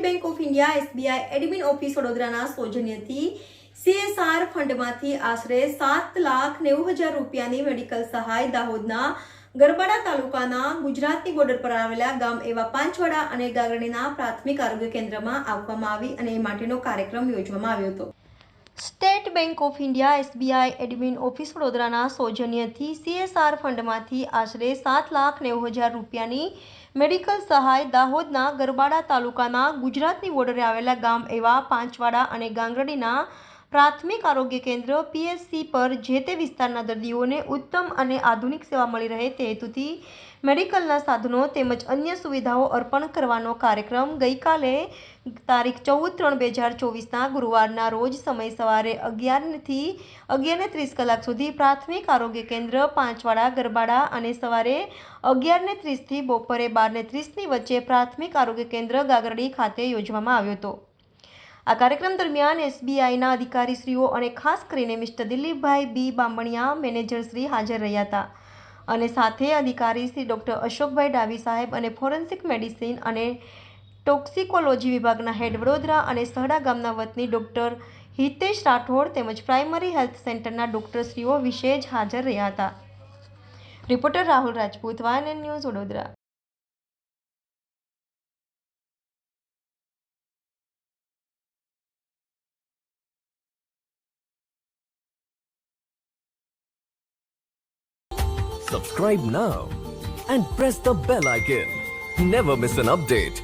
Bank of India SBI admin office વડોદરાના સૌજન્યથી CSR ફંડમાંથી આશરે 7,90,000 રૂપિયાની મેડિકલ સહાય દાહોદના ગરબાડા તાલુકાના ગુજરાતની બોર્ડર પર આવેલા ગામ એવા પાંચવાડા અને ગાગરડીના પ્રાથમિક આરોગ્ય કેન્દ્રમાં આપવામાં આવી અને એ માટેનો કાર્યક્રમ યોજવામાં આવ્યો હતો. State bank of India SBI admin office વડોદરાના સૌજન્યથી CSR ફંડમાંથી આશરે 7,90,000 રૂપિયાની મેડિકલ સહાય દાહોદના ગરબાડા તાલુકાના ગુજરાતની બોર્ડરે આવેલા ગામ એવા પાંચવાડા અને ગાંગરડીના પ્રાથમિક આરોગ્ય કેન્દ્ર PSC પર જે તે વિસ્તારના દર્દીઓને ઉત્તમ અને આધુનિક સેવા મળી રહે તે હેતુથી મેડિકલના સાધનો તેમજ અન્ય સુવિધાઓ અર્પણ કરવાનો કાર્યક્રમ ગઈકાલે તારીખ 14/3/2024ના ગુરુવારના રોજ સમય સવારે 11 થી 11:30 કલાક સુધી પ્રાથમિક આરોગ્ય કેન્દ્ર પાંચવાડા ગરબાડા અને સવારે 11:30 થી બપોરે 12:30ની વચ્ચે પ્રાથમિક આરોગ્ય કેન્દ્ર ગાગરડી ખાતે યોજવામાં આવ્યો હતો. આ કાર્યક્રમ દરમિયાન એસબીઆઈના અધિકારીશ્રીઓ અને ખાસ કરીને મિસ્ટર દિલીપભાઈ બી બામણિયા મેનેજરશ્રી હાજર રહ્યા હતા અને સાથે અધિકારી શ્રી ડૉક્ટર અશોકભાઈ ડાભી સાહેબ અને ફોરેન્સિક મેડિસિન અને ટોક્સિકોલોજી વિભાગના હેડ વડોદરા અને સહડા ગામના વતની ડૉક્ટર હિતેશ રાઠોડ તેમજ પ્રાઇમરી હેલ્થ સેન્ટરના ડૉક્ટરશ્રીઓ વિશેષ હાજર રહ્યા હતા. Reporter Rahul Rajput, YNN news, Vadodara. Subscribe now and press the bell icon. Never miss an update.